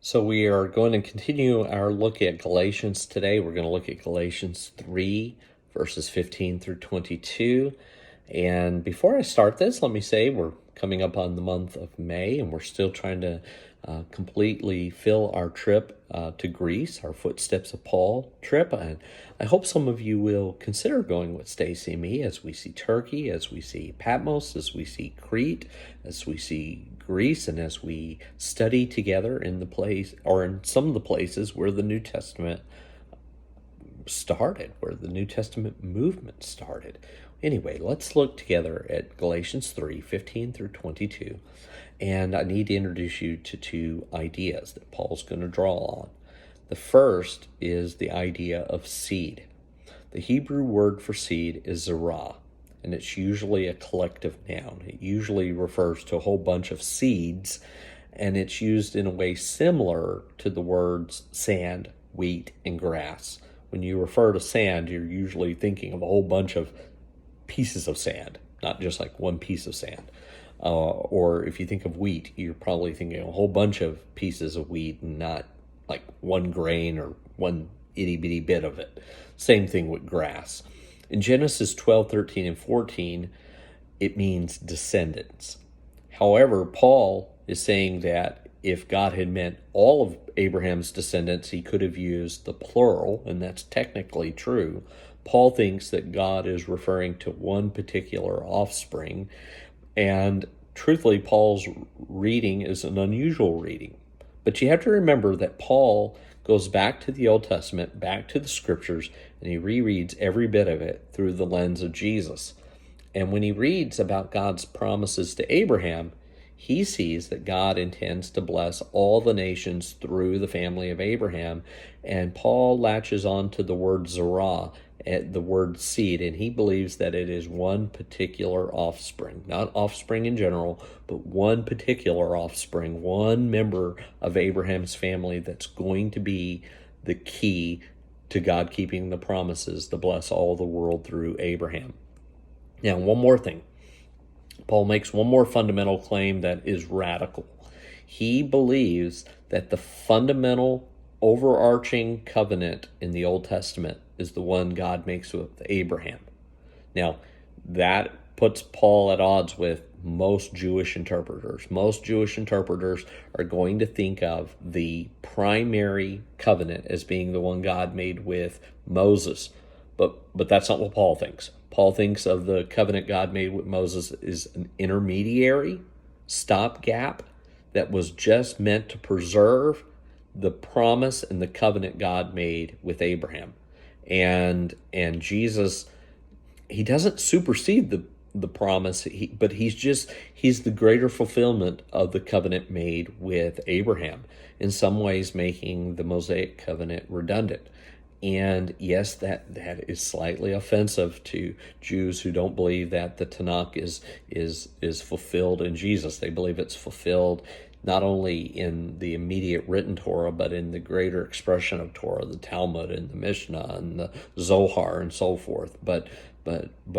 So we are going to continue our look at Galatians today. We're going to look at Galatians 3, verses 15 through 22. And before I start this, let me say we're coming up on the month of May, and we're still trying to completely fill our trip to Greece, our Footsteps of Paul trip. And I hope some of you will consider going with Stacy and me as we see Turkey, as we see Patmos, as we see Crete, as we see Greece, and as we study together in the place, or in some of the places where the New Testament started, where the New Testament movement started. Anyway, let's look together at Galatians 3, 15 through 22. And I need to introduce you to two ideas that Paul's going to draw on. The first is the idea of seed. The Hebrew word for seed is zerah, and it's usually a collective noun. It usually refers to a whole bunch of seeds, and it's used in a way similar to the words sand, wheat, and grass. When you refer to sand, you're usually thinking of a whole bunch of pieces of sand, not just like one piece of sand. Or if you think of wheat, you're probably thinking a whole bunch of pieces of wheat and not like one grain or one itty bitty bit of it. Same thing with grass. In Genesis 12, 13, and 14, it means descendants. However, Paul is saying that if God had meant all of Abraham's descendants, he could have used the plural, and that's technically true. Paul thinks that God is referring to one particular offspring, and truthfully, Paul's reading is an unusual reading. But you have to remember that Paul goes back to the Old Testament, back to the Scriptures, and he rereads every bit of it through the lens of Jesus. And when he reads about God's promises to Abraham, he sees that God intends to bless all the nations through the family of Abraham. And Paul latches on to the word zerah, the word seed, and he believes that it is one particular offspring, not offspring in general, but one particular offspring, one member of Abraham's family that's going to be the key to God keeping the promises to bless all the world through Abraham. Now, one more thing. Paul makes one more fundamental claim that is radical. He believes that the fundamental overarching covenant in the Old Testament is the one God makes with Abraham. Now, that puts Paul at odds with most Jewish interpreters. Most Jewish interpreters are going to think of the primary covenant as being the one God made with Moses. But that's not what Paul thinks. Paul thinks of the covenant God made with Moses as an intermediary stopgap that was just meant to preserve the promise and the covenant God made with Abraham. And Jesus, he doesn't supersede the promise, but he's the greater fulfillment of the covenant made with Abraham, in some ways making the Mosaic covenant redundant. And yes, that is slightly offensive to Jews who don't believe that the Tanakh is fulfilled in Jesus. They believe it's fulfilled not only in the immediate written Torah, but in the greater expression of Torah, the Talmud and the Mishnah and the Zohar and so forth. But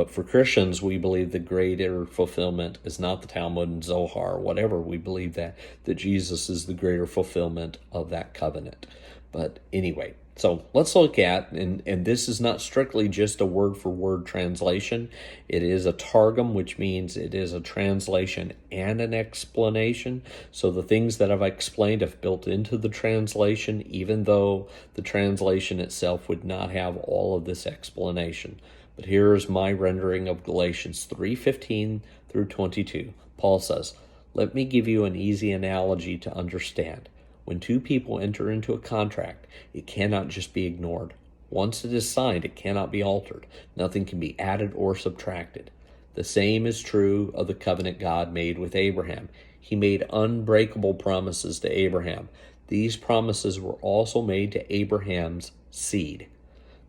for Christians, we believe the greater fulfillment is not the Talmud and Zohar or whatever. We believe that Jesus is the greater fulfillment of that covenant. But anyway, so let's look at, and this is not strictly just a word-for-word translation. It is a targum, which means it is a translation and an explanation. So the things that I've explained I've built into the translation, even though the translation itself would not have all of this explanation. But here is my rendering of Galatians 3:15 through 22. Paul says, "Let me give you an easy analogy to understand. When two people enter into a contract, it cannot just be ignored. Once it is signed, it cannot be altered. Nothing can be added or subtracted. The same is true of the covenant God made with Abraham. He made unbreakable promises to Abraham. These promises were also made to Abraham's seed."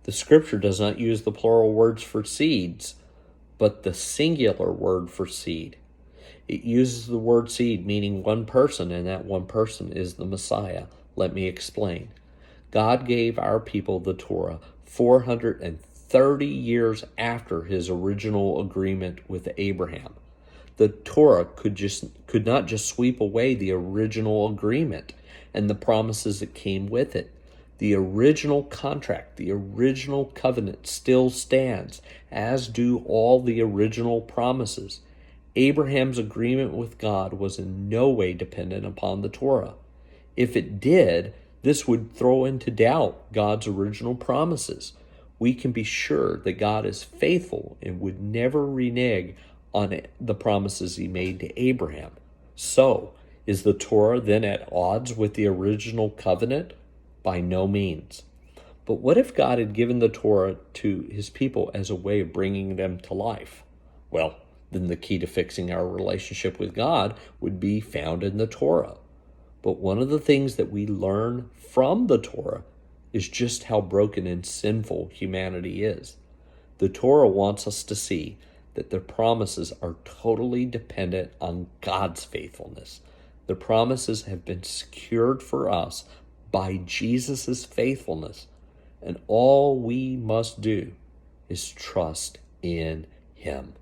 The scripture does not use the plural words for seeds, but the singular word for seed. It uses the word seed meaning one person, and that one person is the Messiah. Let me explain. God gave our people the Torah 430 years after his original agreement with Abraham. The Torah could not just sweep away the original agreement. and the promises that came with it. The original contract, the original covenant still stands, as do all the original promises. Abraham's agreement with God was in no way dependent upon the Torah. If it did, this would throw into doubt God's original promises. We can be sure that God is faithful and would never renege on the promises he made to Abraham. So, is the Torah then at odds with the original covenant? By no means. But what if God had given the Torah to his people as a way of bringing them to life? Well, then the key to fixing our relationship with God would be found in the Torah. But one of the things that we learn from the Torah is just how broken and sinful humanity is. The Torah wants us to see that the promises are totally dependent on God's faithfulness. The promises have been secured for us by Jesus' faithfulness, and all we must do is trust in him.